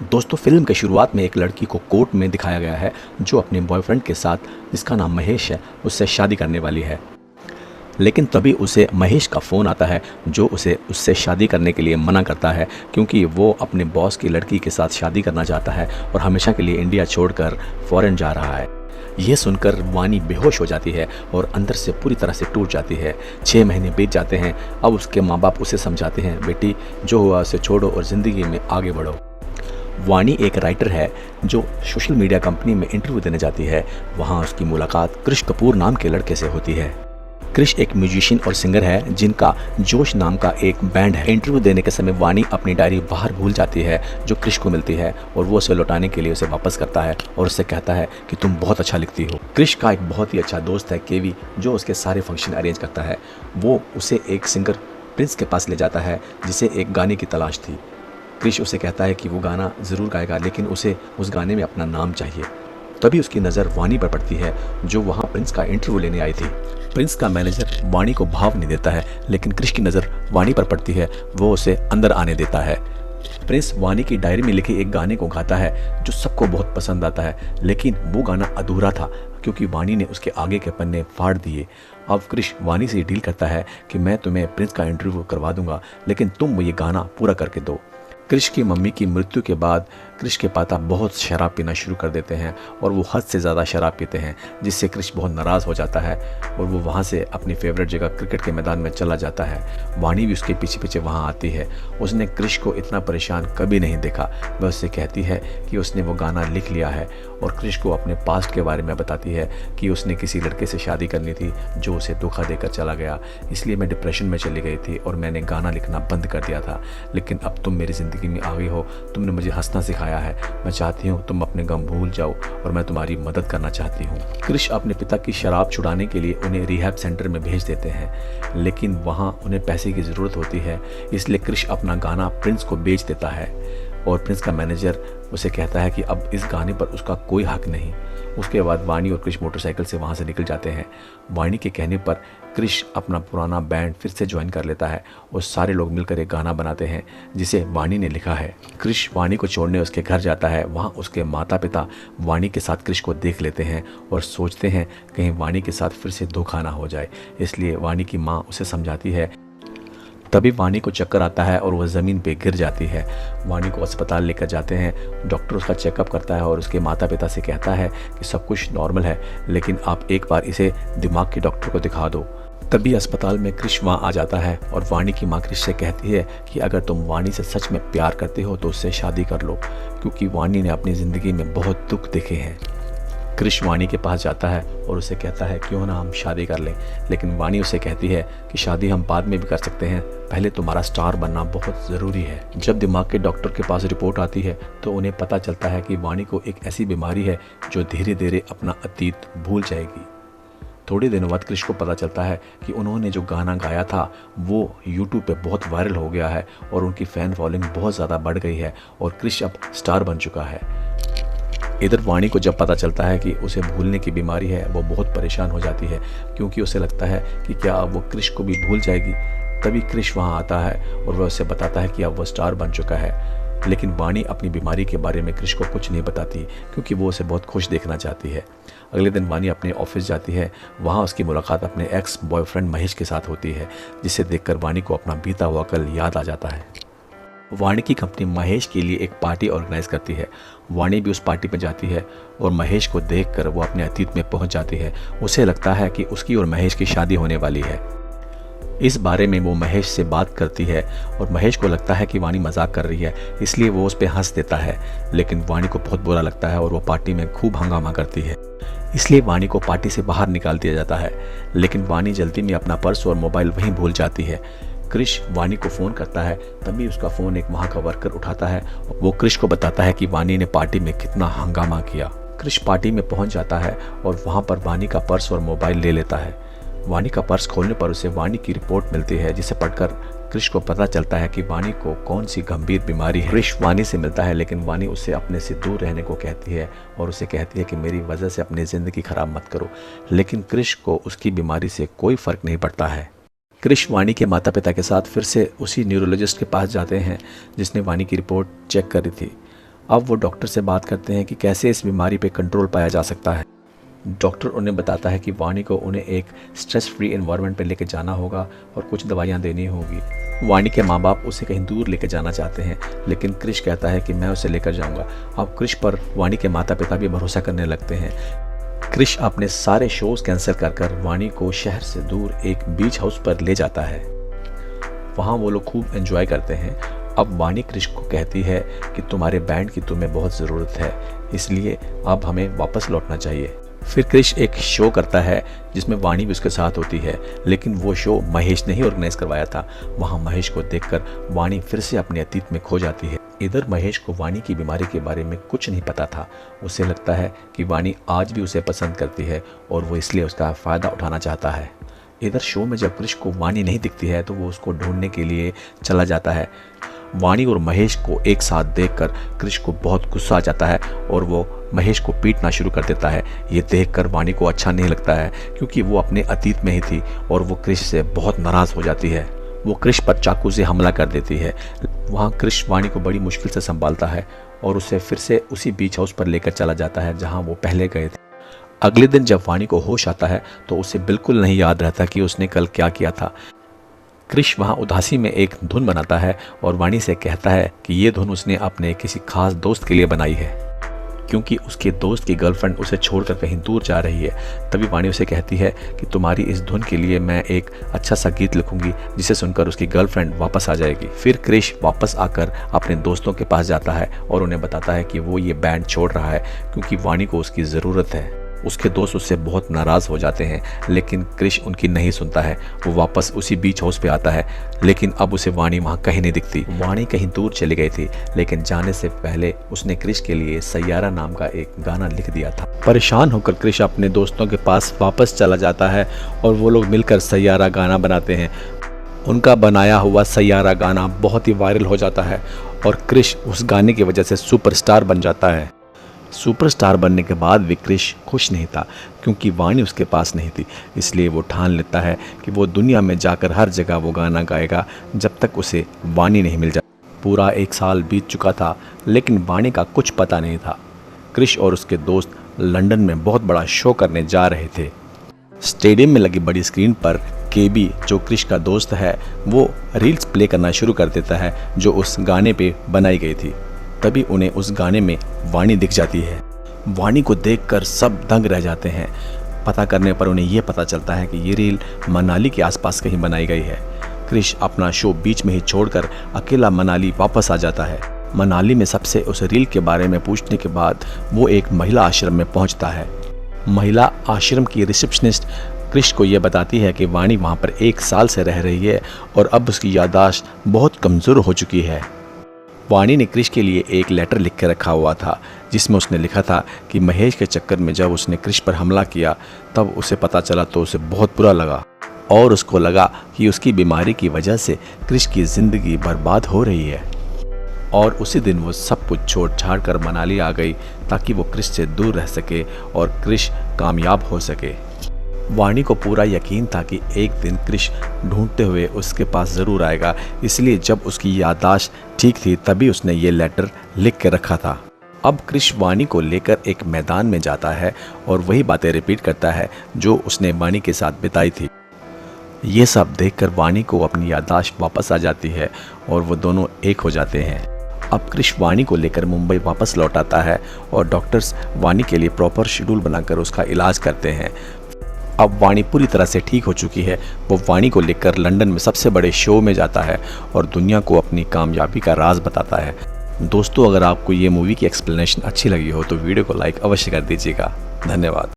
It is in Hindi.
दोस्तों, फिल्म के शुरुआत में एक लड़की को कोर्ट में दिखाया गया है जो अपने बॉयफ्रेंड के साथ, जिसका नाम महेश है, उससे शादी करने वाली है। लेकिन तभी उसे महेश का फ़ोन आता है जो उसे उससे शादी करने के लिए मना करता है, क्योंकि वो अपने बॉस की लड़की के साथ शादी करना चाहता है और हमेशा के लिए इंडिया छोड़कर फॉरेन जा रहा है। यह सुनकर वानी बेहोश हो जाती है और अंदर से पूरी तरह से टूट जाती है। 6 महीने बीत जाते हैं। अब उसके माँ बाप उसे समझाते हैं, बेटी जो हुआ उसे छोड़ो और ज़िंदगी में आगे बढ़ो। वानी एक राइटर है जो सोशल मीडिया कंपनी में इंटरव्यू देने जाती है। वहाँ उसकी मुलाकात क्रिश कपूर नाम के लड़के से होती है। क्रिश एक म्यूजिशियन और सिंगर है जिनका जोश नाम का एक बैंड है। इंटरव्यू देने के समय वानी अपनी डायरी बाहर भूल जाती है जो क्रिश को मिलती है और वो उसे लौटाने के लिए उसे वापस करता है और उससे कहता है कि तुम बहुत अच्छा लिखती हो। क्रिश का एक बहुत ही अच्छा दोस्त है केवी, जो उसके सारे फंक्शन अरेंज करता है। वो उसे एक सिंगर प्रिंस के पास ले जाता है जिसे एक गाने की तलाश थी। क्रिश उसे कहता है कि वो गाना ज़रूर गाएगा, लेकिन उसे उस गाने में अपना नाम चाहिए। तभी उसकी नज़र वानी पर पड़ती है जो वहाँ प्रिंस का इंटरव्यू लेने आई थी। प्रिंस का मैनेजर वानी को भाव नहीं देता है, लेकिन क्रिश की नज़र वानी पर पड़ती है। वो उसे अंदर आने देता है। प्रिंस वानी की डायरी में लिखे एक गाने को गाता है जो सबको बहुत पसंद आता है, लेकिन वो गाना अधूरा था क्योंकि वानी ने उसके आगे के पन्ने फाड़ दिए। अब क्रिश वानी से डील करता है कि मैं तुम्हें प्रिंस का इंटरव्यू करवा दूंगा, लेकिन तुम ये गाना पूरा करके दो। क्रिश की मम्मी की मृत्यु के बाद क्रिश के पापा बहुत शराब पीना शुरू कर देते हैं और वो हद से ज़्यादा शराब पीते हैं, जिससे क्रिश बहुत नाराज़ हो जाता है और वो वहाँ से अपनी फेवरेट जगह क्रिकेट के मैदान में चला जाता है। वानी भी उसके पीछे पीछे वहाँ आती है। उसने क्रिश को इतना परेशान कभी नहीं देखा। वह उससे कहती है कि उसने वो गाना लिख लिया है और क्रिश को अपने पास्ट के बारे में बताती है कि उसने किसी लड़के से शादी करनी थी जो उसे धोखा देकर चला गया, इसलिए मैं डिप्रेशन में चली गई थी और मैंने गाना लिखना बंद कर दिया था। लेकिन अब तुम मेरी ज़िंदगी में आ गई हो, तुमने मुझे हंसना सिखाया है। मैं चाहती हूँ तुम अपने गम भूल जाओ और मैं तुम्हारी मदद करना चाहती हूँ। क्रिश अपने पिता की शराब छुड़ाने के लिए उन्हें रिहैब सेंटर में भेज देते हैं, लेकिन वहाँ उन्हें पैसे की ज़रूरत होती है, इसलिए क्रिश अपना गाना प्रिंस को बेच देता है और प्रिंस का मैनेजर उसे कहता है कि अब इस गाने पर उसका कोई हक नहीं। उसके बाद वानी और क्रिश मोटरसाइकिल से वहाँ से निकल जाते हैं। वानी के कहने पर क्रिश अपना पुराना बैंड फिर से ज्वाइन कर लेता है और सारे लोग मिलकर एक गाना बनाते हैं जिसे वानी ने लिखा है। क्रिश वानी को छोड़ने उसके घर जाता है। वहाँ उसके माता पिता वानी के साथ क्रिश को देख लेते हैं और सोचते हैं कहीं वानी के साथ फिर से धोखा ना हो जाए, इसलिए वानी की माँ उसे समझाती है। तभी वानी को चक्कर आता है और वह ज़मीन पे गिर जाती है। वानी को अस्पताल लेकर जाते हैं। डॉक्टर उसका चेकअप करता है और उसके माता पिता से कहता है कि सब कुछ नॉर्मल है, लेकिन आप एक बार इसे दिमाग के डॉक्टर को दिखा दो। तभी अस्पताल में क्रिश वहाँ आ जाता है और वानी की माँ क्रिश से कहती है कि अगर तुम वानी से सच में प्यार करते हो तो उससे शादी कर लो, क्योंकि वानी ने अपनी ज़िंदगी में बहुत दुख देखे हैं। क्रिश वानी के पास जाता है और उसे कहता है क्यों ना हम शादी कर लें, लेकिन वानी उसे कहती है कि शादी हम बाद में भी कर सकते हैं, पहले तुम्हारा स्टार बनना बहुत ज़रूरी है। जब दिमाग के डॉक्टर के पास रिपोर्ट आती है तो उन्हें पता चलता है कि वानी को एक ऐसी बीमारी है जो धीरे धीरे अपना अतीत भूल जाएगी। थोड़े दिनों बाद क्रिश को पता चलता है कि उन्होंने जो गाना गाया था वो यूट्यूब पे बहुत वायरल हो गया है और उनकी फ़ैन फॉलोइंग बहुत ज़्यादा बढ़ गई है और क्रिश अब स्टार बन चुका है। इधर वानी को जब पता चलता है कि उसे भूलने की बीमारी है, वो बहुत परेशान हो जाती है, क्योंकि उसे लगता है कि क्या अब वो क्रिश को भी भूल जाएगी। तभी क्रिश वहाँ आता है और वह उसे बताता है कि अब वो स्टार बन चुका है। लेकिन वानी अपनी बीमारी के बारे में क्रिश को कुछ नहीं बताती, क्योंकि वो उसे बहुत खुश देखना चाहती है। अगले दिन वानी अपने ऑफिस जाती है। वहाँ उसकी मुलाकात अपने एक्स बॉयफ्रेंड महेश के साथ होती है, जिसे देखकर वानी को अपना बीता हुआ कल याद आ जाता है। वानी की कंपनी महेश के लिए एक पार्टी ऑर्गेनाइज करती है। वानी भी उस पार्टी में जाती है और महेश को देखकर वो अपने अतीत में पहुंच जाती है। उसे लगता है कि उसकी और महेश की शादी होने वाली है। इस बारे में वो महेश से बात करती है और महेश को लगता है कि वानी मजाक कर रही है, इसलिए वो उस पर हंस देता है। लेकिन वानी को बहुत बुरा लगता है और वो पार्टी में खूब हंगामा करती है, इसलिए वानी को पार्टी से बाहर निकाल दिया जाता है। लेकिन वानी जल्दी में अपना पर्स और मोबाइल वहीं भूल जाती है। क्रिश वानी को फ़ोन करता है, तभी उसका फ़ोन एक वहाँ का वर्कर उठाता है। वो क्रिश को बताता है कि वानी ने पार्टी में कितना हंगामा किया। क्रिश पार्टी में पहुँच जाता है और वहाँ पर वानी का पर्स और मोबाइल ले लेता है। वानी का पर्स खोलने पर उसे वानी की रिपोर्ट मिलती है, जिसे पढ़कर क्रिश को पता चलता है कि वानी को कौन सी गंभीर बीमारी है। क्रिश वानी से मिलता है, लेकिन वानी उससे अपने से दूर रहने को कहती है और उसे कहती है कि मेरी वजह से अपनी ज़िंदगी खराब मत करो। लेकिन क्रिश को उसकी बीमारी से कोई फ़र्क नहीं पड़ता है। क्रिश वानी के माता पिता के साथ फिर से उसी न्यूरोलॉजिस्ट के पास जाते हैं जिसने वानी की रिपोर्ट चेक करी थी। अब वो डॉक्टर से बात करते हैं कि कैसे इस बीमारी पे कंट्रोल पाया जा सकता है। डॉक्टर उन्हें बताता है कि वाणी को उन्हें एक स्ट्रेस फ्री एनवायरनमेंट पे लेके जाना होगा और कुछ दवाइयाँ देनी होगी। वाणी के माँ बाप उसे कहीं दूर लेके जाना चाहते हैं, लेकिन क्रिश कहता है कि मैं उसे लेकर जाऊंगा। अब क्रिश पर वाणी के माता पिता भी भरोसा करने लगते हैं। क्रिश अपने सारे शोज कैंसिल कर वाणी को शहर से दूर एक बीच हाउस पर ले जाता है। वहाँ वो लोग खूब एंजॉय करते हैं। अब वाणी क्रिश को कहती है कि तुम्हारे बैंड की तुम्हें बहुत ज़रूरत है, इसलिए अब हमें वापस लौटना चाहिए। फिर क्रिश एक शो करता है जिसमें वाणी भी उसके साथ होती है, लेकिन वो शो महेश ने ही ऑर्गेनाइज करवाया था। वहाँ महेश को देखकर वाणी फिर से अपने अतीत में खो जाती है। इधर महेश को वाणी की बीमारी के बारे में कुछ नहीं पता था। उसे लगता है कि वाणी आज भी उसे पसंद करती है और वो इसलिए उसका फ़ायदा उठाना चाहता है। इधर शो में जब क्रिश को वाणी नहीं दिखती है तो वो उसको ढूंढने के लिए चला जाता है। वाणी और महेश को एक साथ देखकर क्रिश को बहुत गुस्सा आ जाता है और वो महेश को पीटना शुरू कर देता है। ये देखकर वाणी को अच्छा नहीं लगता है, क्योंकि वो अपने अतीत में ही थी और वो क्रिश से बहुत नाराज़ हो जाती है। वो क्रिश पर चाकू से हमला कर देती है। वहाँ क्रिश वाणी को बड़ी मुश्किल से संभालता है और उसे फिर से उसी बीच हाउस पर लेकर चला जाता है जहाँ वो पहले गए थे। अगले दिन जब वाणी को होश आता है तो उसे बिल्कुल नहीं याद रहता कि उसने कल क्या किया था। क्रिश वहाँ उदासी में एक धुन बनाता है और वाणी से कहता है कि ये धुन उसने अपने किसी खास दोस्त के लिए बनाई है, क्योंकि उसके दोस्त की गर्लफ्रेंड उसे छोड़कर कहीं दूर जा रही है। तभी वाणी उसे कहती है कि तुम्हारी इस धुन के लिए मैं एक अच्छा सा गीत लिखूंगी जिसे सुनकर उसकी गर्लफ्रेंड वापस आ जाएगी। फिर क्रिश वापस आकर अपने दोस्तों के पास जाता है और उन्हें बताता है कि वो ये बैंड छोड़ रहा है क्योंकि वाणी को उसकी ज़रूरत है। उसके दोस्त उससे बहुत नाराज़ हो जाते हैं, लेकिन क्रिश उनकी नहीं सुनता है। वो वापस उसी बीच हाउस पे आता है, लेकिन अब उसे वाणी वहाँ कहीं नहीं दिखती। वाणी कहीं दूर चली गई थी, लेकिन जाने से पहले उसने क्रिश के लिए सैयारा नाम का एक गाना लिख दिया था। परेशान होकर क्रिश अपने दोस्तों के पास वापस चला जाता है और वो लोग मिलकर सैयारा गाना बनाते हैं। उनका बनाया हुआ सैयारा गाना बहुत ही वायरल हो जाता है और क्रिश उस गाने की वजह से सुपरस्टार बन जाता है। सुपरस्टार बनने के बाद भी क्रिश खुश नहीं था, क्योंकि वाणी उसके पास नहीं थी। इसलिए वो ठान लेता है कि वो दुनिया में जाकर हर जगह वो गाना गाएगा जब तक उसे वाणी नहीं मिल जाए। पूरा 1 साल बीत चुका था, लेकिन वाणी का कुछ पता नहीं था। क्रिश और उसके दोस्त लंदन में बहुत बड़ा शो करने जा रहे थे। स्टेडियम में लगी बड़ी स्क्रीन पर केबी, जो क्रिश का दोस्त है, वो रील्स प्ले करना शुरू कर देता है जो उस गाने पे बनाई गई थी। तभी उन्हें उस गाने में वाणी दिख जाती है। वाणी को देखकर सब दंग रह जाते हैं। पता करने पर उन्हें यह पता चलता है कि ये रील मनाली के आसपास कहीं बनाई गई है। क्रिश अपना शो बीच में ही छोड़कर अकेला मनाली वापस आ जाता है। मनाली में सबसे उस रील के बारे में पूछने के बाद वो एक महिला आश्रम में पहुंचता है। महिला आश्रम की रिसेप्शनिस्ट क्रिश को यह बताती है कि वाणी वहाँ पर 1 साल से रह रही है और अब उसकी याददाश्त बहुत कमज़ोर हो चुकी है। वाणी ने क्रिश के लिए एक लेटर लिख के रखा हुआ था, जिसमें उसने लिखा था कि महेश के चक्कर में जब उसने क्रिश पर हमला किया तब उसे पता चला तो उसे बहुत बुरा लगा और उसको लगा कि उसकी बीमारी की वजह से क्रिश की ज़िंदगी बर्बाद हो रही है। और उसी दिन वो सब कुछ छोड़ छाड़ कर मनाली आ गई ताकि वो क्रिश से दूर रह सके और क्रिश कामयाब हो सके। वाणी को पूरा यकीन था कि एक दिन क्रिश ढूंढते हुए उसके पास ज़रूर आएगा, इसलिए जब उसकी याददाश्त ठीक थी तभी उसने ये लेटर लिख के रखा था। अब क्रिश वाणी को लेकर एक मैदान में जाता है और वही बातें रिपीट करता है जो उसने वाणी के साथ बिताई थी। ये सब देखकर वाणी को अपनी याददाश्त वापस आ जाती है और वो दोनों एक हो जाते हैं। अब क्रिश वाणी को लेकर मुंबई वापस लौट आता है और डॉक्टर्स वाणी के लिए प्रॉपर शेड्यूल बनाकर उसका इलाज करते हैं। अब वाणी पूरी तरह से ठीक हो चुकी है। वो वाणी को लेकर लंदन में सबसे बड़े शो में जाता है और दुनिया को अपनी कामयाबी का राज बताता है। दोस्तों, अगर आपको ये मूवी की एक्सप्लेनेशन अच्छी लगी हो तो वीडियो को लाइक अवश्य कर दीजिएगा। धन्यवाद।